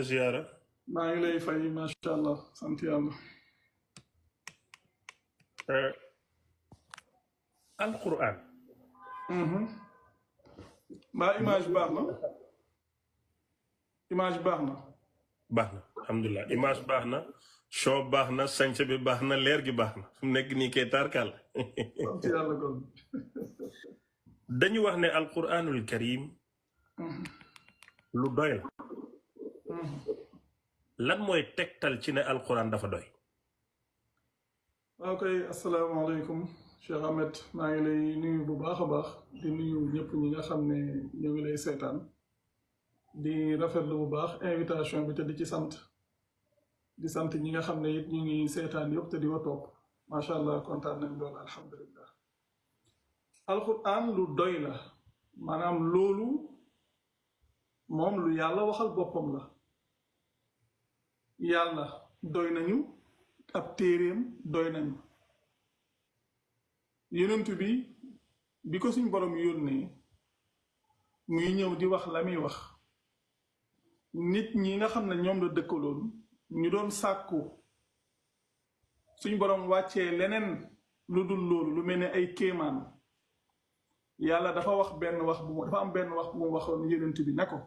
ziyaara maa ngi lay fay macha allah sant yàlla. alquran. mbaa image baax na. image baax na. baax na alhamdulilah image baax na show baax na sañse bi baax na leer gi baax na fu mu nekk nii kay tarkal. sant yàlla kon. dañu wax ne alquranul karim lu doy la. lan mooy tegtal ci ne alquran dafa doy. ok asalaamaaleykum Cheikh Ahmed maa ngi lay nuyu bu baax a baax di nuyu ñëpp ñi nga xam ne ñu ngi lay seetaan di rafetlu bu baax invitation bi te di ci sant di sant ñi nga xam ne it ñu ngi seetaan yëpp te di wa topp macha allah kontaan nañ loolu alhamdulillah. alquran lu doy la maanaam loolu moom lu yàlla waxal boppam la. yàlla doy nañu ab téeréem doy nañu yonent bi ko suñ borom yónnee muy ñëw di wax la muy wax nit ñi nga xam ne ñoom la dëkkaloon ñu doon sàkku suñ borom wàccee leneen lu dul loolu lu mel ne ay kéemaan yàlla dafa wax benn wax bu dafa am benn wax bu mu waxoon yonent bi ne ko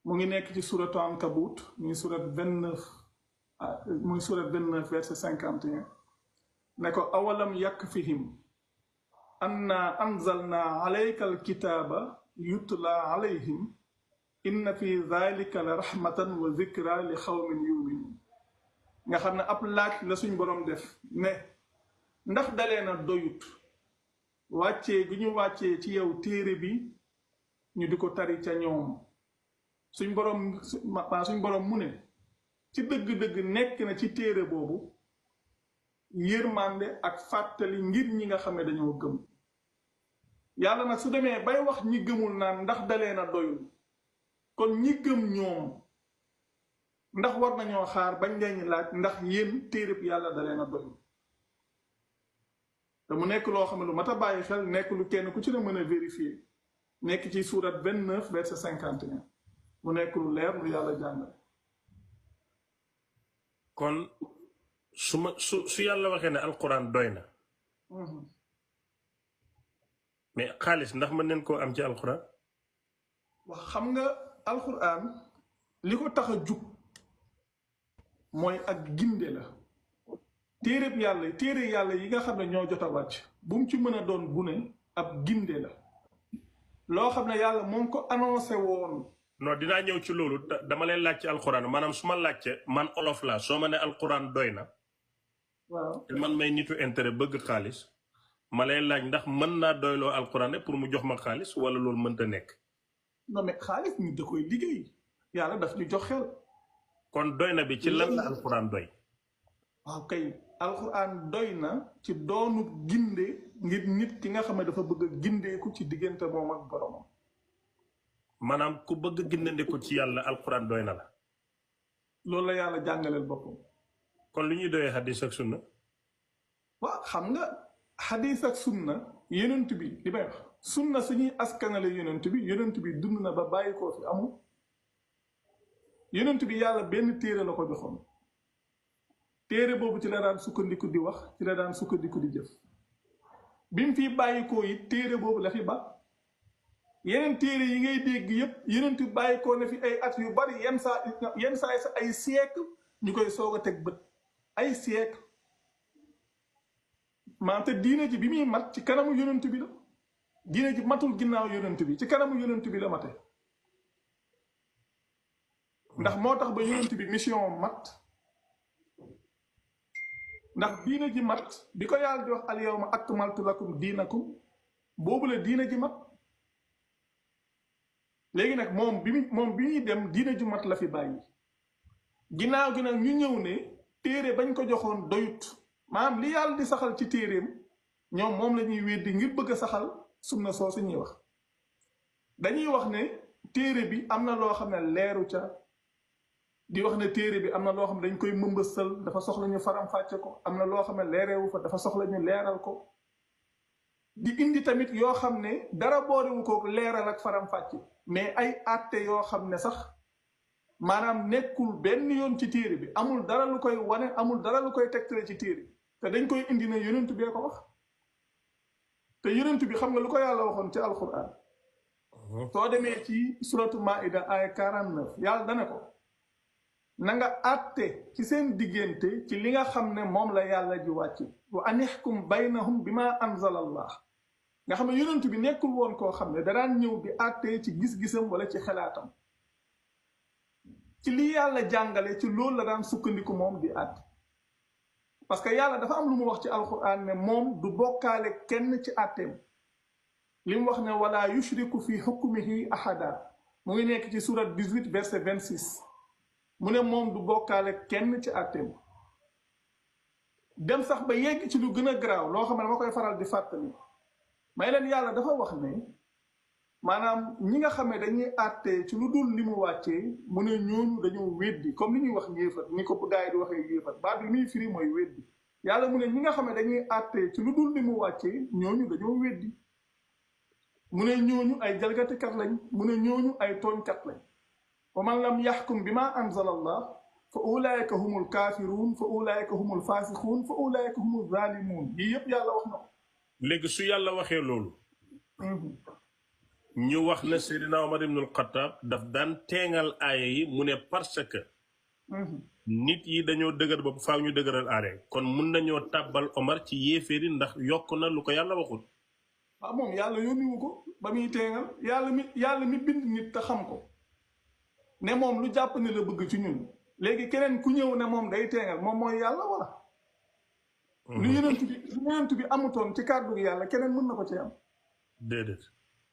mu ngi nekk ci suratu Ankabut muy surat 29 muy surat 29 verset 51 ne ko awalam yakfihim anna anzalna alayka alkitaba yutla alayhim inna fi dhalika la rahmatan wa zikra li xawmin yuminun nga xam ne ab laaj la suñ borom def ne ndax dalee na doyut wàccee gi ñu wàccee ci yow téere bi ñu di ko tari ca ñoom suñ borom mu ne ci dëgg-dëgg nekk na ci téere boobu yërmande ak fàttali ngir ñi nga xam ne dañoo gëm yàlla nag su demee bay wax ñi gëmul naan ndax dalee na doyul kon ñi gëm ñoom ndax war nañoo xaar bañ leen laaj ndax yéen téere bi yàlla dalee na doyul te mu nekk loo xam ne lu mat a bàyyi xel nekk lu kenn ku ci ne mën a vérifier nekk ci surat 29 verset 51 mu nekk lu leer lu yàlla jàngale. kon su yàlla waxee ne alquran doy na. mais xaalis ndax mën nañ koo am ci alquran. wax xam nga alquran li ko tax a jug mooy ak ginde la. téere yàlla yi nga xam ne ñoo jot a wàcc bu mu ci mën a doon bu ne ab ginde la. loo xam ne yàlla moom ko annoncé woon. non dinaa ñëw ci loolu dama lay laaj ci alquran maanaam su ma laajte man olof laa soo ma ne alquran doy na. waaw te man may nitu intérêt bëgg xaalis ma lay laaj ndax mën naa doyloo alquran pour mu jox ma xaalis wala loolu mënta nekk. non mais xaalis ñu da koy liggéey yàlla daf ñu jox xel. kon doy na bi ci lan la alquran doy. waaw kay alquran doy na ci doonu ginde ngir nit ki nga xam ne dafa bëgg a gindeeku ci diggante moom ak boromam. maanaam ku bëgg gindandiku ci yàlla alquran doy na la. loolu la yàlla jàngaleel boppam. kon lu ñuy doyee xadis ak sunna. waaw xam nga xadis ak sunna yonent bi li may wax sunna suñuy askanale yonent bi dund na ba bàyyi koo fi amul. yonent bi yàlla benn téere la ko joxoon. téere boobu ci la daan sukkandiku di wax ci la daan sukkandiku di jëf. bi mu fi bàyyi koo it téere boobu la fi ba. yeneen téere yi ngay dégg yépp yeneen ti bàyyi ko na fi ay at yu bari yenn saa ay siècle ñu koy soog a teg bët ay siècle maante diine ji bi muy mat ci kanamu yonent bi la diine ji matul ginnaaw yonent bi ci kanamu yonent bi la mate ndax moo tax ba yonent bi mission mat ndax diine ji mat bi ko yàlla di wax al yawma akmaltu lakum diinakum boobu la diine ji mat léegi nag moom bi ñuy dem diine ju mat la fi bàyyi ginnaaw gi nag ñu ñëw ne téere bañ ko joxoon doyut maanaam li yàlla di saxal ci téereem ñoom moom la ñuy weddi ngir bëgg a saxal sunna soosu ñuy wax dañuy wax ne téere bi am na loo xam ne leeru ca di wax ne téere bi am na loo xam ne dañ koy mëmbësal dafa soxla ñu faram-fàcce ko am na loo xam ne leerewu fa dafa soxla ñu leeral ko di indi tamit yoo xam ne dara boolewu ko leeral ak faram-fàcce mais ay àtte yoo xam ne sax maanaam nekkul benn yoon ci téere bi amul dara lu koy wane amul dara lu koy tegtale ci téere bi te dañ koy indi ne yonent bee ko wax te yonent bi xam nga lu ko yàlla waxoon ci alquran soo demee ci suratu maida ay 49 yàlla dane ko na nga àtte ci seen diggante ci li nga xam ne moom la yàlla ji wàcc wa anihkum baynahum bi ma anzala allah nga xam ne yonent bi nekkul woon koo xam ne daraan ñëw di àtte ci gis-gisam wala ci xalaatam ci li yàlla jàngale ci loolu la daan sukkandiku moom di àtte parce que yàlla dafa am lu mu wax ci alquran ne moom du bokkaale kenn ci àtteem li mu wax ne wala yushriku fi hukmihi ahada mu ngi nekk ci surat 18 verset 26 mu ne moom du bokkaale kenn ci àtteem dem sax ba yegg ci lu gën a garaaw loo xam ne dama koy faral di fàttali may leen yàlla dafa wax ne maanaam ñi nga xam ne dañuy àttee ci lu dul li mu wàccee mu ne ñooñu dañoo weddi comme li ñuy wax yéefar ni ko gaa yi di waxee yéefar baat bi muy firi mooy weddi yàlla mu ne ñi nga xam ne dañuy àttee ci lu dul li mu wàccee ñooñu dañoo weddi mu ne ñooñu ay jalgatikat lañ mu ne ñooñu ay tooñkat lañ wa man lam yaxkum bi ma anzala allah fa ulaayika humul kaafiruun fa ulaayika humul faasixuun fa ulaayika humul zaalimuun yii yëpp yàlla wax na ko léegi su yàlla waxee loolu ñu wax ne Seydina Omar ibnul Xattaab daf daan teengal aaya yi mu ne parce que nit yi dañoo dëgër bopp faaw ñu dëgëral aaya kon mun nañoo tàbbal Omar ci yéeféeri ndax yokk na lu ko yàlla waxul waaw moom yàlla yónniwu ko ba muy teengal yàlla mi bind nit te xam ko ne moom lu jàpp ne la bëgg ci ñun léegi keneen ku ñëw ne moom day teengal moom mooy yàlla wala lu yonent bi amutoon ci kàddu yàlla keneen mën na ko ci am déedéet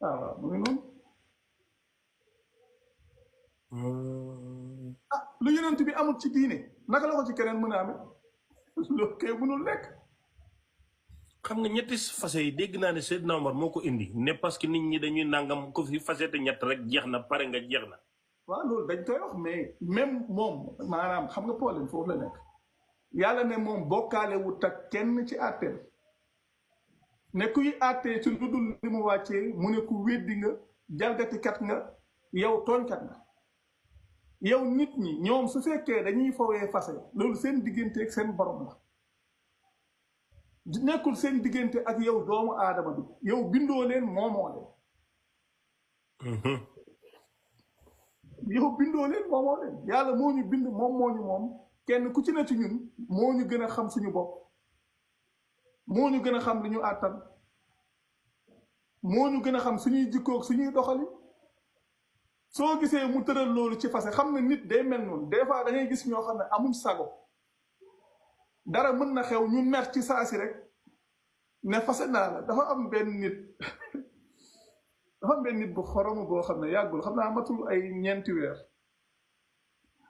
waaw mu ngi noonu lu yonent bi amut ci diine naka la ko ci keneen mën a amee loolu kay mënul nekk xam nga ñetti fase yi dégg naa ne Seydina Omar moo ko indi ne parce que nit ñi dañuy nangam ko fi fase te ñett rek jeex na pare nga jeex na waaw loolu dañ koy wax mais même moom maanaam xam nga problème foofu la nekk yàlla ne moom bokkaale wut ak kenn ci àtteem ne kuy àttee ci lu dul li mu wàccee mu ne ku weddi nga jalgatikat nga yow tooñkat nga yow nit ñi ñoom su fekkee dañuy fowee fase loolu seen diggante ak seen borom la nekkul seen diggante ak yow doomu aadama bi yow bindoo leen moomoo leen yow bindoo leen moomoo leen yàlla moo ñu bind moom moo ñu moom kenn ku ci ne ci ñun moo ñu gën a xam suñu bopp moo ñu gën a xam li ñu àttan moo ñu gën a xam suñuy jikkoog suñuy doxali soo gisee mu tëral loolu ci fase xam ne nit day mel noonu des fois da ngay gis ñoo xam ne amuñ sago dara mën na xew ñu mer ci saa si rek ne fase naa la dafa am benn nit bu xoromu boo xam ne yàggul xam naa matul ay ñeenti weer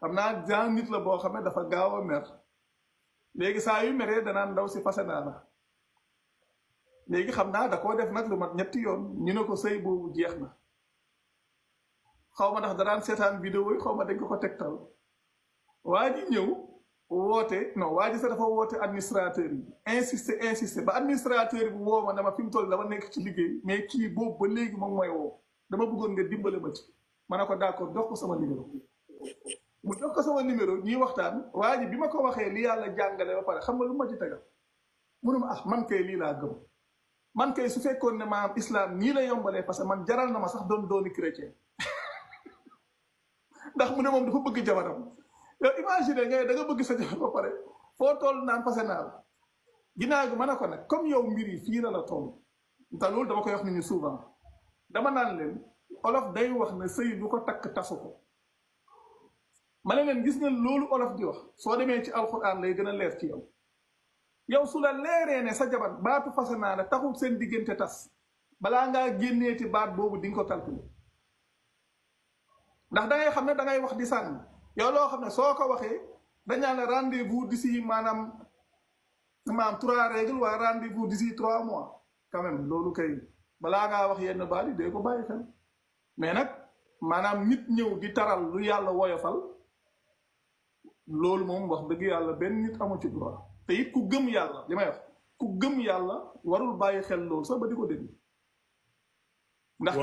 xam naa genre nit la boo xam ne dafa gaaw a mer léegi saa yu meree danaan ndaw si fase naa la léegi xam naa da koo def nag lu mat ñetti yoon ñu ne ko sëy boobu jeex na xaw ma ndax da daan seetaan vidéo yi xaw ma dañ ko tegtal waa ji ñëw woote non waa ji sax dafa woote administrateur yi insister ba administrateur bi woo ma dama fi mu toll dama nekk ci liggéey mais kii boobu ba léegi moom mooy woo dama bëggoon nga dimbale ma ci ma ne ko d'accord jox ko sama numéro mu jox ko sama numéro ñuy waxtaan waa ji bi ma ko waxee li yàlla jàngale ba pare xam nga lu ma ci tegal mu ne ma man kay lii laa gëm man kay su fekkoon ne maanaam islam nii la yombalee parce que man jaral na ma sax dooni chrétien ndax mu ne moom dafa bëgg jabaram yow imagine ngay da nga bëgg sa jabar ba pare foo toll naan fase naa la ginnaaw gi ma ne ko nag comme yow mbir yi fii la toll te loolu dama koy wax nit ñi souvent dama naan leen olof day wax ne sëy du ko takk tasu ko ma ne leen gis nga loolu olof di wax soo demee ci alxuraan lay gën a leer ci yow su la leeree ne sa jabar baatu fase naa la taxul seen diggante tas balaa ngaa génneeti baat boobu di nga ko calculer ndax da ngay xam ne da ngay wax di sànni yow loo xam ne soo ko waxee dañaa ne rendez-vous d'ici maanaam 3 règles waa rendez-vous d'ici 3 mois quand même loolu kay balaa ngaa wax yenn baat yi dee ko bàyyi xel mais nag maanaam nit ñëw di taral lu yàlla woyofal loolu moom wax dëgg yàlla benn nit amu ci droit te it ku gëm yàlla li may wax ku gëm yàlla warul bàyyi xel loolu sax ba di ko dégg ndax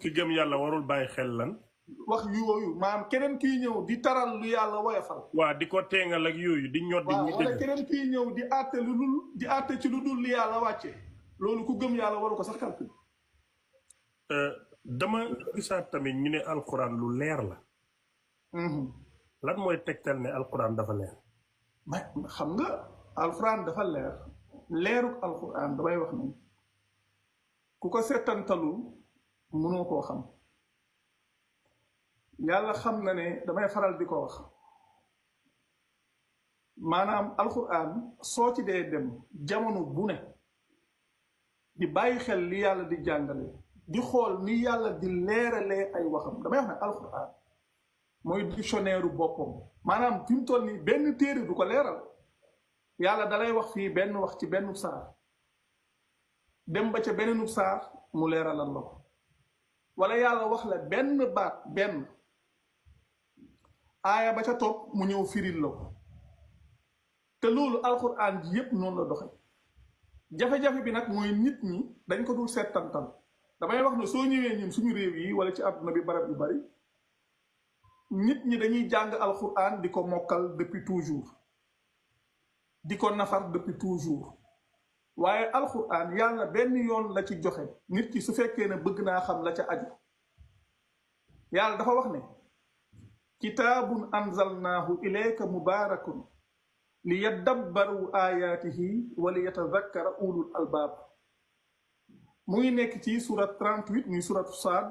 ki gëm yàlla warul bàyyi xel lan wax yooyu maanaam keneen kiy ñëw di taral lu yàlla woyofal. waa di ko teengal ak yooyu di ñot di waaw ñuy wala dëgg keneen kiy ñëw di àtte ci lu dul li yàlla wàcce loolu ku gëm yàlla waru ko sax calcul. dama gisaat tamit ñu ne alquran lu leer la lan mooy tegtal ne alquran dafa leer mais xam nga alquran dafa leer leeruk alquran damay wax ni ku ko seetantalul mënoo koo xam yàlla xam na ne damay faral di ko wax maanaam alquran soo ci dee dem jamono bu ne di bàyyi xel li yàlla di jàngale di xool ni yàlla di leeralee ay waxam damay wax ne alquran mooy dictionnaire boppam maanaam fi mu toll nii benn téere du ko leeral yàlla dalay wax fii benn wax ci benn saar dem ba ca beneenub saar mu leeralal la ko wala yàlla wax la benn baat benn aaya ba ca topp mu ñëw firil la ko te loolu alquran ji yépp noonu la doxe jafe-jafe bi nag mooy nit ñi dañ ko dul seetantal damay wax ne soo ñëwee ñun suñu réew yi wala ci àdduna bi barab yu bari nit ñi dañuy jàng alquran di ko mokkal depuis toujours di ko nafar depuis toujours waaye alquran yàlla benn yoon la ci joxe nit ki su fekkee ne bëgg naa xam la ca aju yàlla dafa wax ne kitaabun anzalnaahu ilayka mubaarakun li yaddabbaru ayaatihi wa li yatadakkara ulul albaab mu ngi nekk ci surat 38 muy surat Saad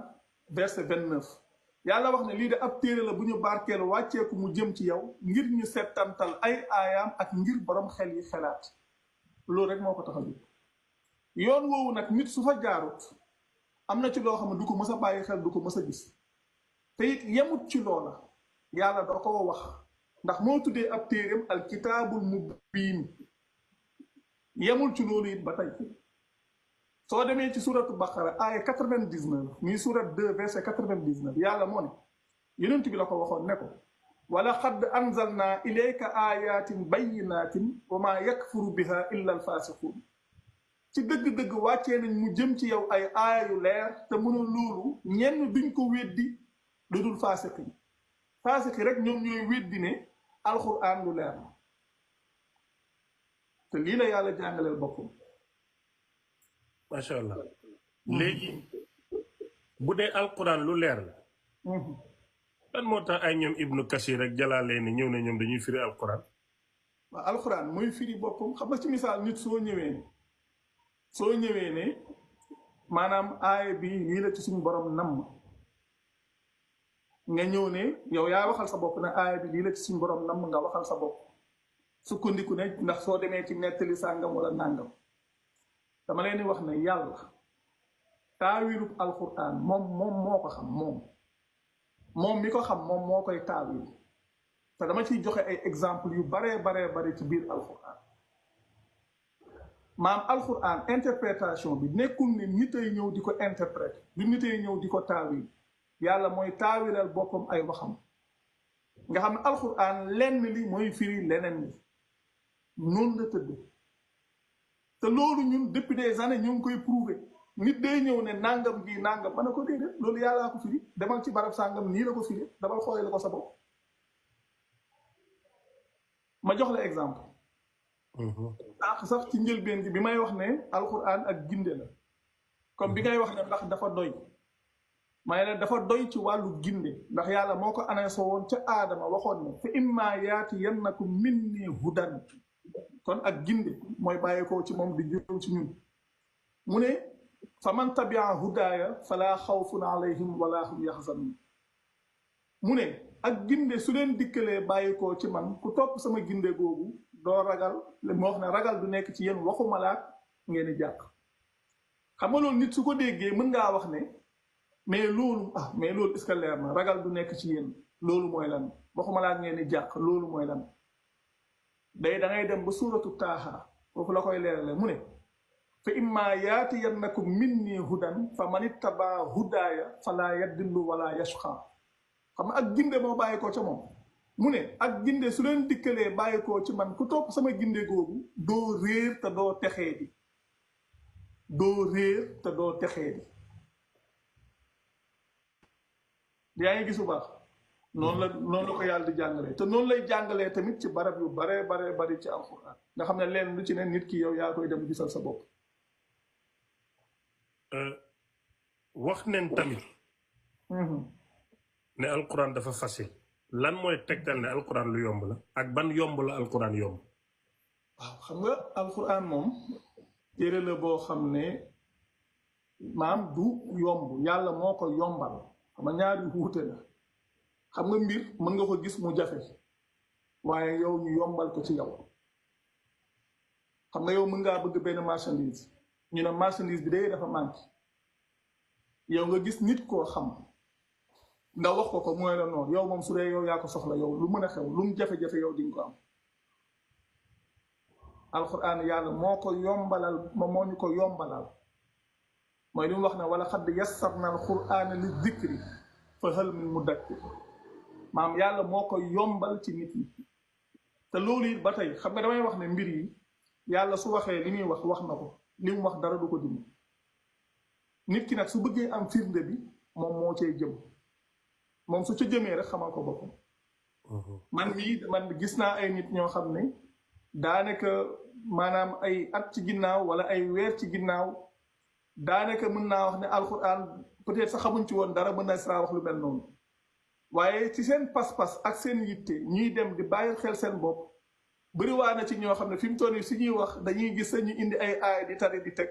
verset 29 yàlla wax ne lii de ab téere la bu ñu barkeel wàcceeku mu jëm ci yow ngir ñu settantal ay aayaam ak ngir borom xel yi xelaat loolu rek moo ko tax a jóg yoon woowu nag nit su fa jaarut am na ci loo xam ne du ko mës a bàyyi xel du ko mës a gis te it yemut ci loola yàlla da ko wax ndax moo tuddee ab téereem alkitaabul mubiin yemul ci loolu it ba tey soo demee ci suratu baqara aaya 99 muy surat 2 verset 99 yàlla moo ne yonent bi la ko waxoon ne ko wala xadd anzalna ilayka ayatin bayyinatin wa ma yakfuru biha illa alfasiqun ci dëgg-dëgg wàccee nañ mu jëm ci yow ay aaya yu leer te mënul loolu ñenn duñ ko weddi lu dul faasiq yi faasiq yi rek ñoom ñooy weddi ne alquran lu leer te lii la yàlla jàngaleel boppam macha allah léegi bu dee alquran lu leer la lan moo tax ay ñoom ibnu kasir rek jalaalee ni ñëw ne ñoom dañuy firi alquran waaw alquran mooy firi boppam xam nga ci misaal nit soo ñëwee ne maanaam aaya bi lii la ci suñu borom namm nga ñëw ne yow yaa waxal sa bopp ne aaya bi lii la ci suñu borom namm nga waxal sa bopp sukkandiku ne ndax soo demee ci nettali sàngam wala nàngam dama leen di wax ne yàlla taawilub alquran moom moo ko xam moom mi ko xam moom moo koy taawil te dama ciy joxe ay exemple yu baree bare ci biir alquran maam alquran interprétation bi nekkul ne nit ay ñëw di ko interpréter du nit ay ñëw di ko taawil yàlla mooy taawilal boppam ay waxam nga xam ne alquran lenn li mooy firi leneen li noonu la tëdd te loolu ñun depuis des années ñu ngi koy prouver nit day ñëw ne nangam gi nangam mën na ko déedéet loolu yàllaa ko firi demal ci barab sàngam nii la ko firi damal xoolee la ko sa bopp ma jox la exemple sax ci njëlbeen bi may wax ne alquran ak ginde la comme bi ngay wax ne ndax dafa doy may ne dafa doy ci wàllu ginde ndax yàlla moo ko annoncé woon ca aadama waxoon ne fa imma yaatiyannakum minni hudan kon ak ginde mooy bàyyeekoo ci moom di jëm ci ñun mu ne fa man tabia hudaaya fala xawfun alayhim wala hum yaxzanun mu ne ak ginde su leen dikkalee bàyyikoo ci man ku topp sama ginde googu doo ragal moo wax ne ragal du nekk ci yéen waxuma laak ngeen di jàq xam nga loolu nit su ko déggee mën ngaa wax ne mais loolu est-ce que leer na ragal du nekk ci yéen loolu mooy lan waxuma laak ngeen di jàq loolu mooy lan day da ngay dem ba suuratu taaha foofu la koy leerale mu ne fa imma yaatiyannakum minni hudan fa man ittabaa hudaaya fala yadillu wala yashqa xam nga ak ginde moo bàyyi ko ca moom mu ne ak ginde su leen dikkalee bàyyi ko ci man ku topp sama ginde googu doo réer te doo texee di doo réer te doo texee di yaa ngi gis bu baax noonu la ko yàlla di jàngalee te noonu lay jàngalee tamit ci barab yu bare bari ci alxuraan nga xam ne leen lu ci ne nit ki yow yaa koy dem gisal sa bopp. wax neen tamit ne alquran dafa facile lan mooy tegtal ne alquran lu yomb la ak ban yomb la alquran yomb. waaw xam nga alquran moom téere la boo xam ne maam du yomb yàlla moo ko yombal xam nga ñaari wuute la xam nga mbir mën nga ko gis mu jafe waaye yow ñu yombal ko ci yow xam nga yow mën ngaa bëgg benn marchandise ñu ne marchandise bi day dafa manqué yow nga gis nit koo xam nga wax ko mooy la noonu yow moom su dee yow yaa ko soxla yow lu mën a xew lu mu jafe-jafe yow di nga ko am alquran yàlla moo ko yombalal moo ñu ko yombalal mooy li mu wax ne wala xadd yassarna alqurana li dikri fa hal min mudakkir maam yàlla moo ko yombal ci nit ñi te loolu it ba tey xam nga damay wax ne mbir yi yàlla su waxee li muy wax na ko li mu wax dara du ko dindi nit ki nag su bëggee am firnde bi moom moo cay jëm moom su ca jëmee rek xamal ko boppam man gis naa ay nit ñoo xam ne daanaka maanaam ay at ci ginnaaw wala ay weer ci ginnaaw daanaka mën naa wax ne alxuraan peut-être sax xamuñ ci woon dara mën na saa wax lu mel noonu waaye ci seen pas-pas ak seen yitte ñuy dem di bàyyi xel seen bopp bëriwaa na ci ñoo xam ne fi mu toll nii si ñuy wax dañuy gis ñu indi ay aay di tari di teg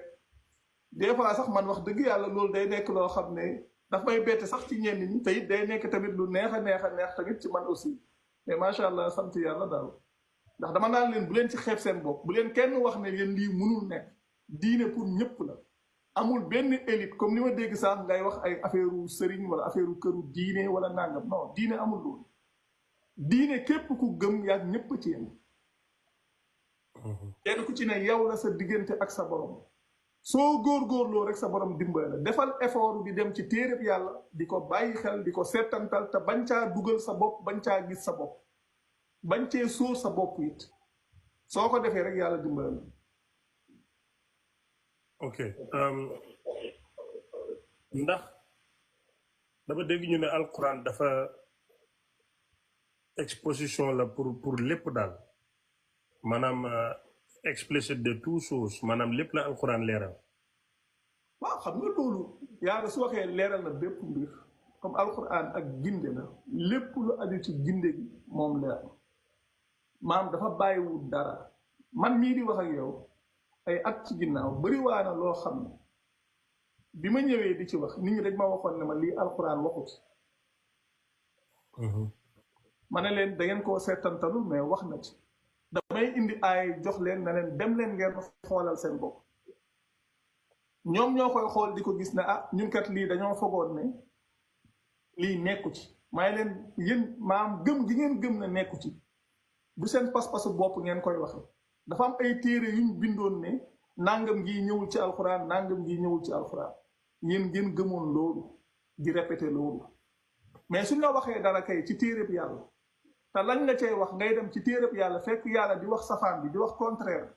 des fois sax man wax dëgg yàlla loolu day nekk loo xam ne daf may bette sax ci ñenn ñi te it day nekk tamit lu neex a neex tamit ci man aussi mais macha allah sant yàlla daal ndax dama naan leen bu leen ci xeeb seen bopp bu leen kenn wax ne yéen lii mënul nekk diine pour ñëpp la amul benn élite comme ni ma dégg sax ngay wax ay affaire sëriñ wala affaire këru diine wala nangam non diine amul loolu diine képp ku gëm yaag ñëpp ci yéen kenn ku ci ne yow la sa diggante ak sa borom soo góorgóorloo rek sa borom dimbale la defal effort di dem ci téereb yàlla di ko bàyyi xel di ko seetantal te bañ caa dugal sa bopp bañ caa gis sa bopp bañ cee sóor sa bopp it soo ko defee rek yàlla dimbale la. ok ndax dama dégg ñu ne alquran dafa exposition la pour lépp daal maanaam explicite de tout chose maanaam lépp la alquran leeral. waaw xam nga loolu yàlla su waxee leeral na bépp mbir comme alquran ak ginde la lépp lu aju ci ginde gi moom leer maam dafa bàyyiwul dara man mii di wax ak yow ay at ci ginnaaw bariwaa na loo xam ne bi ma ñëwee di ci wax nit ñi dañ ma waxoon ne ma lii alquran waxut ma ne leen da ngeen koo seetantalu mais wax na ci damay indi ay jox leen na leen dem leen ngeen xoolal seen bopp ñoom ñoo koy xool di ko gis ne ah ñun kat lii dañoo fogoon ne lii nekku ci may leen yéen maam gëm gi ngeen gëm ne nekku ci bu seen pas-pasu bopp ngeen koy waxe dafa am ay téere yuñ bindoon ne nangam gi ñëwul ci alxuraan nangam gi ñëwul ci alxuraan yéen ngeen gëmoon loolu di répété loolu mais suñ la waxee dara kay ci téereb yàlla te lañ la cay wax ngay dem ci téereb yàlla fekk yàlla di wax safaan bi di wax contraire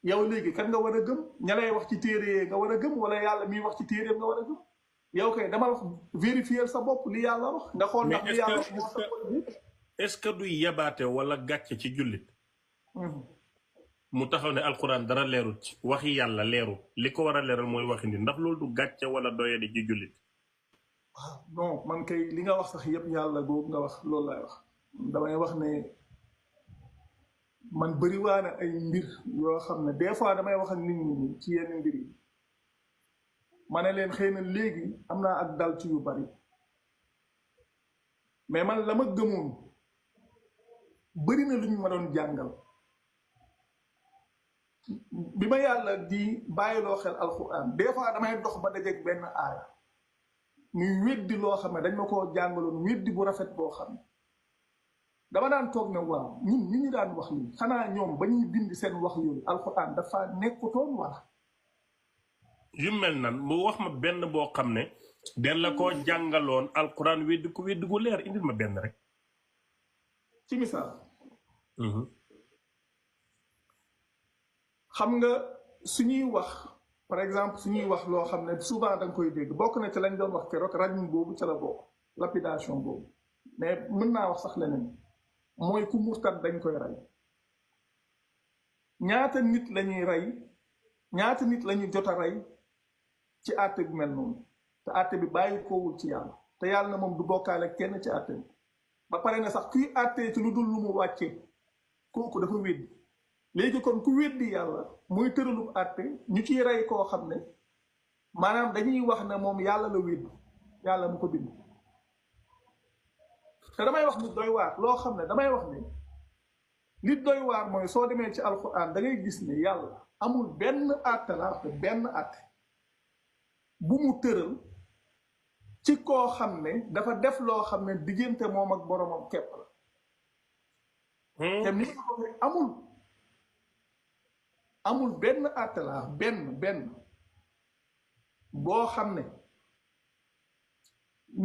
yow léegi kan nga war a gëm ña lay wax ci téere yee nga war a gëm wala yàlla miy wax ci téereem nga war a gëm yow kay dama wax vérifier sa bopp li yàlla wax nga xool ndax li yàlla wax moo sa est-ce que du yabaate wala gàcce ci jullit mu taxaw ne alquran dara leerut ci waxi yàlla leerut li ko war a leeral mooy waxi nit ndax loolu du gàcce wala doyadi ci jullit. waaw non man kay li nga wax sax yëpp yàlla googu nga wax loolu laay wax damay wax ne man bëriwaa na ay mbir yoo xam ne des fois damay wax ak nit ñi ci yenn mbir yi ma ne leen xëy na léegi am naa ak dal ci yu bari mais man la ma gëmoon bëri na lu ñu ma doon jàngal bi ma yàlla di bàyyiloo xel alxuraan des fois damay dox ba dajeeg benn aaya muy weddi loo xam ne dañ ma koo jàngaloon weddi bu rafet boo xam ne dama daan toog ne waaw ñun ñi ñu daan wax lii xanaa ñoom ba ñuy bind seen wax yooyu alxuraan dafa nekkutoon wala. yu mel nan mu wax ma benn boo xam ne den la koo jàngaloon alxuraan weddi gu leer indil ma benn rek. ci misaal. xam nga suñuy wax par exemple suñuy wax loo xam ne souvent da nga koy dégg bokk na ci lañ doon wax keroog rajm boobu ca la bokk lapidation boobu mais mën naa wax sax leneen mooy ku murtad dañ koy rey ñaata nit lañuy rey ñaata nit lañuy jot a rey ci àtte bu mel noonu te àtte bi bàyyi koowul ci yàlla te yàlla na moom du bokkaale kenn ci àtte bi ba pare na sax kuy àttee ci lu dul lu mu wàccee kooku dafa weddi léegi kon ku weddi yàlla muy tëralub àtte ñu ciy rey koo xam ne maanaam dañuy wax ne moom yàlla la weddi yàlla mu ko bind te damay wax nit doy waar loo xam ne damay wax ne nit doy waar mooy soo demee ci alxuraan da ngay gis ne yàlla amul benn àtte la te benn àtte bu mu tëral ci koo xam ne dafa def loo xam ne diggante moom ak boromam képp la te ni nga ko amul benn àtte la benn boo xam ne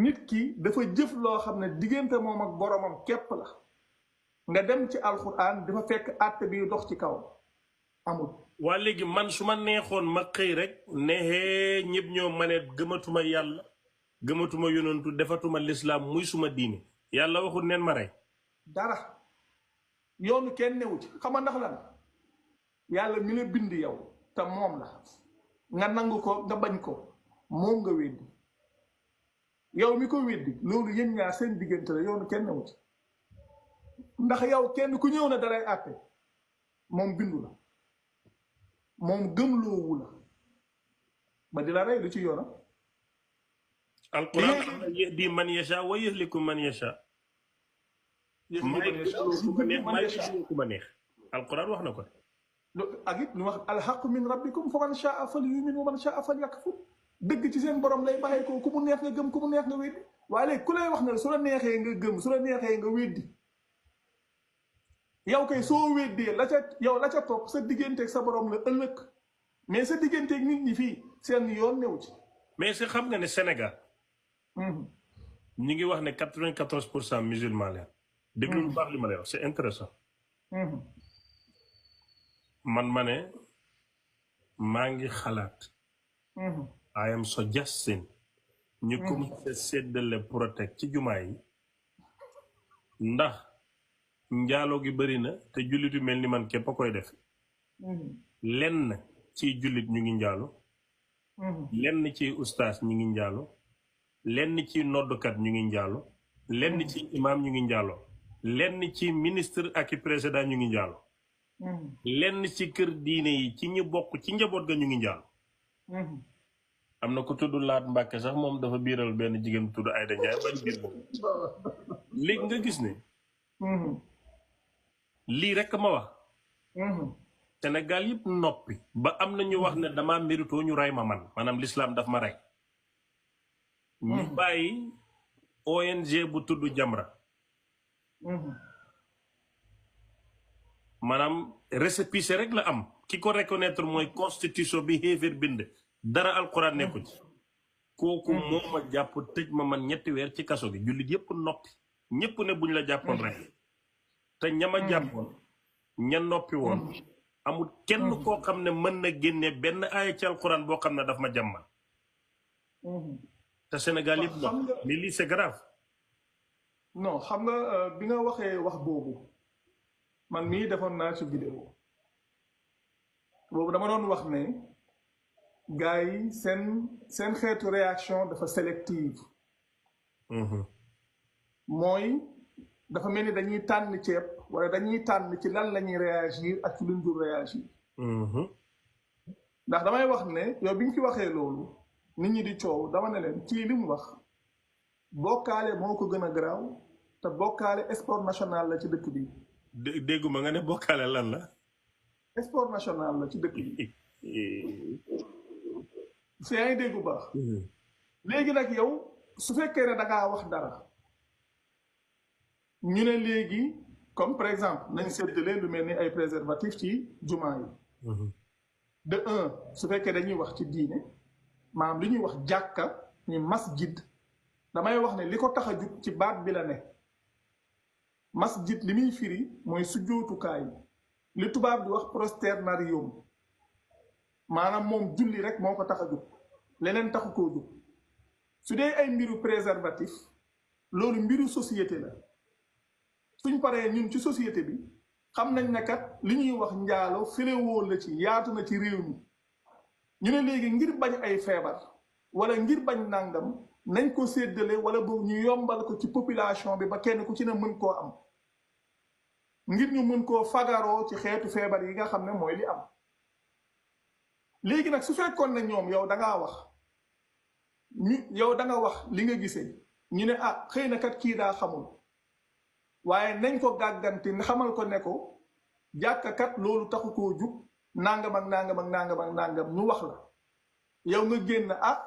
nit ki dafa jëf loo xam ne diggante moom ak boromam képp la nga dem ci alxuraan dafa fekk àtte bi dox ci kaw amul. waa léegi man su ma neexoon ma xëy rek neexee ñëpp ñoo ma ne gëmatuma yàlla gëmatuma yonantu defatuma lislaam muy suma diine yàlla waxul neen ma rey. dara yoonu kenn newu ci xam nga ndax lan yàlla mi la bind yow te moom la nga nangu ko nga bañ ko moom nga weddi yow mi ko weddi loolu yéen ñaar seen diggante la yoonu kenn newu ci ndax yow kenn ku ñëw na dalay àtte moom bindu la moom gëmloowu la ba di la rey lu ci yoona alquran yahdi man yasha wa yuhliku man yasha ku ma neex alquran wax na ko ak it ñu wax alxaqu min rabbikum fa man shaa fal yumin wa man shaa fal yakfur dëgg ci seen borom lay bàyyee ko ku mu neex nga gëm ku mu neex nga weddi waaye léegi ku lay wax ne su la neexee nga gëm su la neexee nga weddi yow kay soo weddee la ca topp sa digganteeg sa borom la ëllëg mais sa digganteeg nit ñi fii seen yoon new ci. mais si xam nga ne Sénégal. ñu ngi wax ne 94% musulman leen. déglu lu baax li ma lay wax c'est intéressant. man ma ne maa ngi xalaat. I am suggesting. ñu commencé séddale protect ci jumaa yi ndax. njaaloo gi bëri na te jullit yu mel ni man képp a koy def lenn ci jullit ñu ngi njaalo lenn ci ustaas ñu ngi njaalo lenn ci noddukat ñu ngi njaalo lenn ci imaam ñu ngi njaalo lenn ci ministre ak i président ñu ngi njaalo lenn ci kër diine yi ci ñu bokk ci njaboot ga ñu ngi njaalo am na ko tudd Laat Mbàkke sax moom dafa biiral benn jigéen tudd Ayda Njaay bañ biir boobu léegi nga gis ne lii rekk ma wax Sénégal yëpp noppi ba am na ñu wax ne dama méritoo ñu rey ma man maanaam l'islam daf ma rey ñu bàyyi ONG bu tudd Jamra maanaam récépissé rek la am ki ko reconnaître mooy constitution bi xéeféer bind dara alquran nekku ci kooku moo ma jàpp tëj ma man 3 weer ci kaso gi jullit yëpp noppi ñëpp ne buñ la jàppoon rek te ñama jàppoon ña noppi woon amul kenn koo xam ne mën na génne benn aaya ci alquran boo xam ne daf ma jàmmal te Sénégal yëpp li lii c'est grave non xam nga bi nga waxee wax boobu man mii defoon naa ci vidéo boobu dama doon wax ne gars yi seen xeetu réaction dafa sélective mooy dafa mel ni dañuy tànn ceeb wala dañuy tànn ci lan la ñuy réagir ak ci luñ dul réagir ndax damay wax ne yow bi ñu fi waxee loolu nit ñi di coow dama ne leen kii li mu wax bokkaale moo ko gën a garaaw te bokkaale sport national la ci dëkk bi dégguma nga ne bokkaale lan la sport national la ci dëkk bi si yaa ngi déggu baax léegi nag yow su fekkee ne dangaa wax dara ñu ne léegi comme par exemple nañ séddale lu mel ni ay préservatif ci jumaa yi de un su fekkee dañuy wax ci diine maanaam li ñuy wax jàkka ñu masjid damay wax ne li ko tax a jug ci baat bi la ne masjid li muy firi mooy sujjootukaay li tubaab di wax prosternarium maanaam moom julli rek moo ko tax a jug leneen taxu koo jug su dee ay mbiru préservatif loolu mbiru société la suñ paree ñun ci société bi xam nañ ne kat li ñuy wax njaalo féléwoo la ci yaatu na ci réew mi ñu ne léegi ngir bañ ay feebar wala ngir bañ nàngam nañ ko séddale wala boog ñu yombal ko ci population bi ba kenn ku ci ne mën koo am ngir ñu mën koo fagaroo ci xeetu feebar yi nga xam ne mooy li am léegi nag su fekkoon ne ñoom yow da ngaa wax yow da nga wax li nga gisee ñu ne ah xëy na kat kii daa xamul waaye nañ ko gàgganti xamal ko ne ko jàkka kat loolu taxu koo jug nangam ak nangam ak nangam ak nangam ñu wax la yow nga génn ah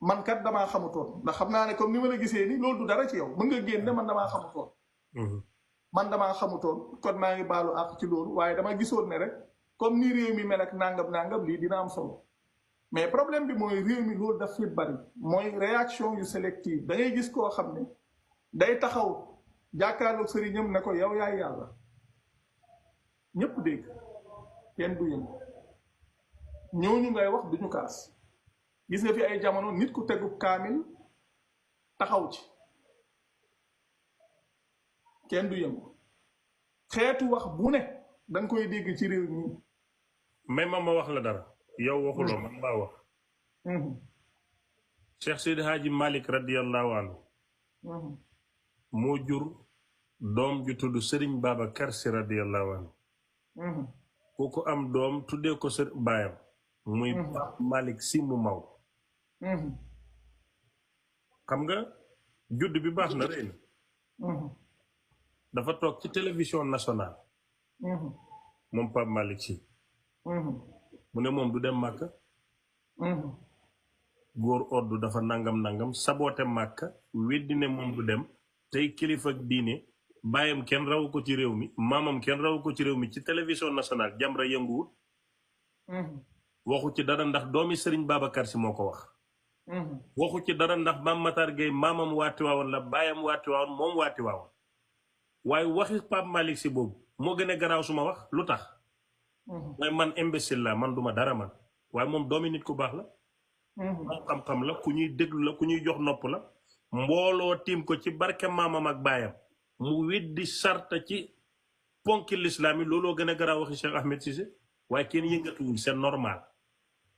man kat damaa xamutoon ndax xam naa ne comme ni ma la gisee ni loolu du dara ci yow mën nga génn man damaa xamutoon man damaa xamutoon kon maa ngi baalu àq ci loolu waaye dama gisoon ne rek comme ni réew mi mel ak nangam lii dina am solo mais problème bi mooy réew mi loolu daf fi bari mooy réaction yu sélective da ngay gis koo xam ne day taxaw jàkkaarloog sëriñam ne ko yow yaay yàlla ñépp dégg kenn du yëngu ñooñu ngay wax duñu kaas gis nga fi ay jamono nit ku tegu kaamil taxaw ci kenn du yëngu xeetu wax bu ne danga koy dégg ci réew mi mais ma wax la dara yow waxuloo man maa wax Cheikh Seydi Hadji Malick radiyallahu anhu moo jur doom ju tudd Serigne Babacar Sy radiyallahu anhu kooku am doom tuddee ko sër baayam muy Pape Malick Sy mu maw xam nga judd bi baax na rëy na dafa toog ci télévision nationale moom Pape Malick Sy mu ne moom du dem Màkka góor oddu dafa nangam saboote Màkka weddi ne moom du dem tey kilifa ak diine bàyyam kenn rawu ko ci réew mi maamam kenn rawu ko ci réew mi ci télévision nationale Jamra yënguwul waxu ci dara ndax doomi Serigne Babacar Sy moo ko wax waxu ci dara ndax Mame Matar Gueye maamam waati waawoon la bàyyam waati waawoon moom waati waawoon waaye waxi Pape Malick Sy boobu moo gën a garaaw suma wax lu tax waaye man imbécile la man duma dara man waaye moom doomi nit ku baax la moom xam-xam la ku ñuy déglu la ku ñuy jox nopp la mbooloo tiim ko ci barke maamam ak baayam mu weddi sarta ci ponki lislaam yi looloo gën a garaaw waxi Cheikh Ahmed Cissé waaye kenn yëngatuwul c'est normal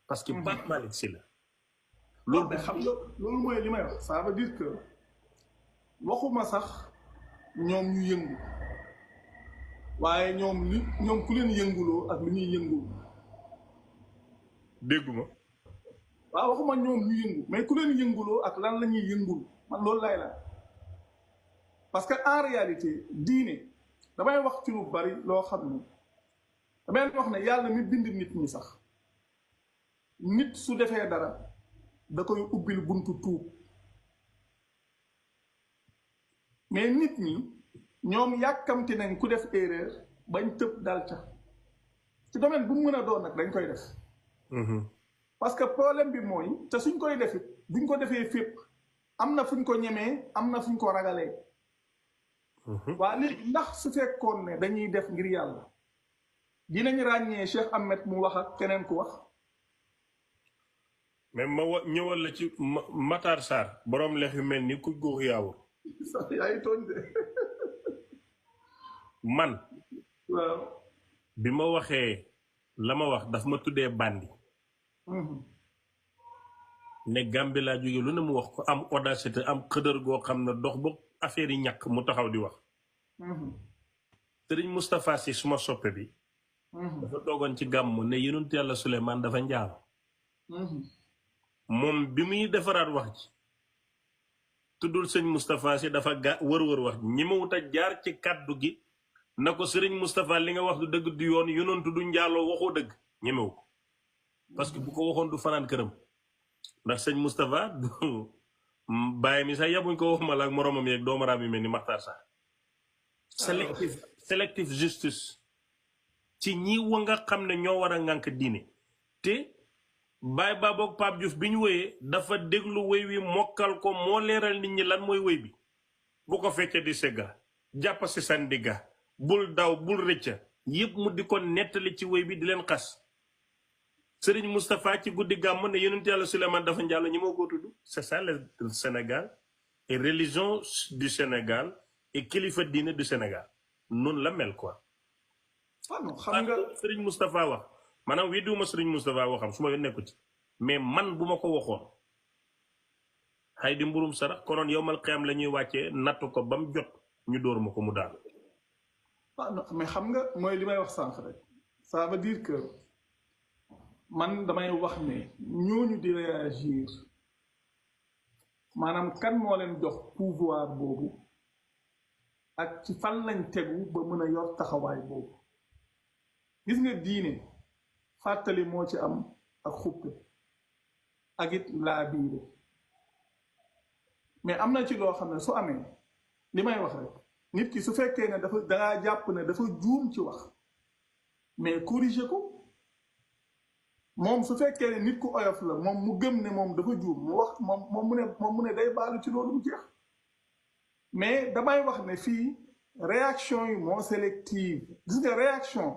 parce que Pape Malick Sy la loolu de xam nga loolu mooy li may wax ça veut dire que waxuma sax ñoom ñu yëngu waaye ñoom ku leen yënguloo ak lu ñuy yëngul dégguma waaw waxuma ñoom ñu yëngu mais ku leen yënguloo ak lan la ñuy yëngul man loolu lay la parce que en réalité diine damay wax ci lu bari loo xam ne damay wax ne yàlla mi bind nit ñi sax nit su defee dara da koy ubbil buntu tuub mais nit ñi ñoom yàkkamti nañ ku def erreur bañ tëb dal ca ci domaine bu mu mën a doon nag dañ koy def parce que problème bi mooy te suñ koy defit buñ ko defee fépp am na fuñ ko ñemee am na fuñ ko ragalee waa léegi ndax su fekkoon ne dañuy def ngir yàlla dinañ ràññee Cheikh Ahmed mu wax ak keneen ku wax mais ma ñëwal la ci Matar Sarr borom lex yu mel ni ku góox yaawur yaay tooñ de man waaw bi ma waxee la ma wax daf ma tuddee bandi ne Gàmbi laa jóge lu ne mu wax ko am audacité am xëdër goo xam ne dox ba affaire yi ñàkk mu taxaw di wax Sëriñ Moustapha Sy suma soppe bi dafa toogoon ci gàmm ne yonent yàlla Suleymaan dafa njaalo moom bi muy defaraat wax ji tuddul sëñ Moustapha Sy dafa wër wax ñi ma wut a jaar ci kàddu gi na ko Sëriñ Moustapha li nga wax du dëgg du yoon yonent du njaaloo waxoo dëgg ñemewu ko parce que bu ko waxoon du fanaan këram ndax sëñ Moustapha du bàyyi mi sax yabuñ ko waxuma la ak moromam yeeg doomaraam yi mel ni Maxtaar sax selective justice ci ñi wa nga xam ne ñoo war a ngànk diine te Baye Baboog Pape Diouf bi ñu wéyee dafa déglu wéy wi mokkal ko moo leeral nit ñi lan mooy wéy bi bu ko fekkee di segga jàpp si sa ndigga bul daw bul rëcca yëpp mu di ko nettali ci wéy bi di leen xas Sëriñ Moustapha ci guddi gàmm ne yonent yàlla Suleymaan dafa njàll ñi moo ko tudd c'est ça le Sénégal et religion du Sénégal et kilifa diine du Sénégal noonu la mel quoi. non xam nga Serigne Moustapha wax maanaam weddiwuma Serigne Moustapha waxam su ma yoon nekku ci mais man bu ma ko waxoon xay di mburum sarax konoon yowmal xiyaam la ñuy wàccee natt ko ba mu jot ñu dóor ma ko mu daal. non mais xam nga mooy li may wax sànq rek ça veut dire que man damay wax ne ñooñu di réagir maanaam kan moo leen jox pouvoir boobu ak ci fan lañ tegu ba mën a yor taxawaay boobu gis nga diine fàttali moo ci am ak xuppe ak it laa biire mais am na ci loo xam ne su amee li may wax rek nit ki su fekkee ne dafa dangaa jàpp ne dafa juum ci wax mais corriger ko moom su fekkee ne nit ku oyof la moom mu gëm ne moom dafa juum mu wax moom mu ne day baalu ci loolu mu jeex mais damay wax ne fii réaction yi moo sélective gis nga réaction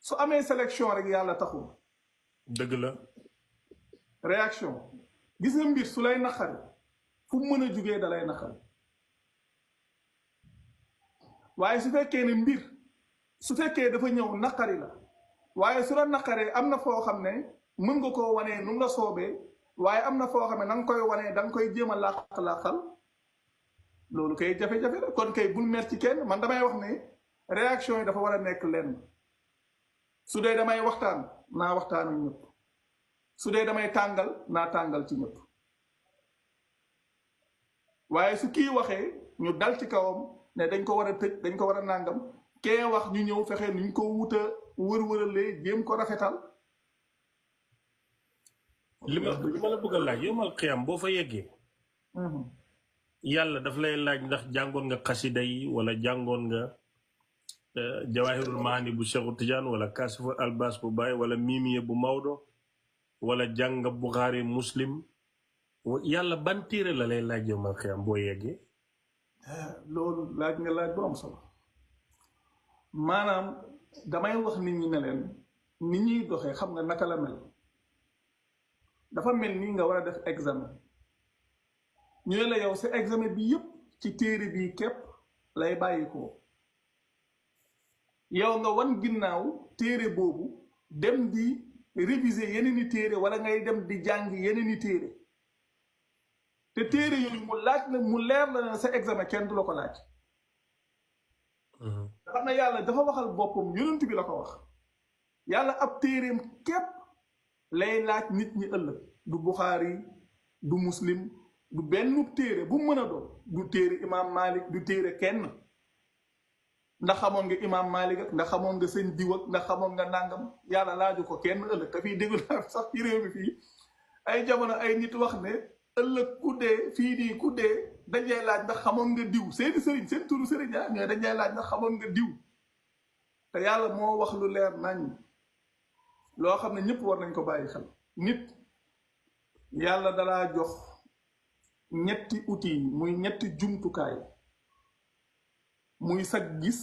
su amee sélection rek yàlla taxul dëgg la réaction gis nga mbir su lay naqari fu mu mën a jugee da lay naqari waaye su fekkee ne mbir su fekkee dafa ñëw naqari la waaye su la naqaree am na foo xam ne mën nga koo wanee nu nga soobee waaye am na foo xam ne na nga koy wanee da nga koy jéem a làq-làqal loolu kay jafe-jafe la kon kay bul mer ci kenn man damay wax ne réaction yi dafa war a nekk lenn su dee damay waxtaan naa waxtaan ak ñëpp su dee damay tàngal naa tàngal ci ñëpp waaye su kii waxee ñu dal ci kawam ne dañ ko war a tëj dañ ko war a nàngam kee wax ñu ñëw fexe nuñ ko wuta wër-wëralee jéem ko rafetal li ma la bëgg a laaj yowmal xiyaam boo fa yeggee yàlla daf lay laaj ndax jàngoon nga xasida yi wala jàngoon nga jawahirul maani bu Cheikhu Tidiane wala kaasifu albas bu Baay wala miimiye bu Maodo wala jàng nga Buxaari Muslim yàlla ban téere la lay laaj yowmal xiyaam boo yeggee loolu laaj nga laaj bu am solo maanaam damay wax nit ñi ne leen nit ñuy doxee xam nga naka la mel dafa mel ni nga war a def examen ñu ne la yow sa examen bi yëpp ci téere bii képp lay bàyyi ko yow nga wan ginnaaw téere boobu dem di réviser yeneen i téere wala ngay dem di jàng yeneen i téere te téere yooyu mu laaj la mu leer la ne sa examen kenn du la ko laaj xam na yàlla dafa waxal boppam yonent bi la ko wax yàlla ab téereem képp lay laaj nit ñi ëllëg du Buxaari du Muslim du benn téere bu mën a doon du téere imaam Malik du téere kenn ndax xamoon nga imaam Malik ak ndax xamoon nga sëñ diw ak ndax xamoon nga nàngam yàlla laaju ko kenn ëllëg te fii déglu naa sax ci réew mi fii ay jamono ay nit wax ne ëllëg ku dee fii nii ku dee dañ lay laaj ndax xamoon nga diw seeni sëriñ seen turu sëriñ ah ñooy dañ lay laaj ndax xamoon nga diw te yàlla moo wax lu leer nañ loo xam ne ñëpp war nañ ko bàyyi xel nit yàlla dalaa jox ñetti outils muy ñetti jumtukaay muy sag gis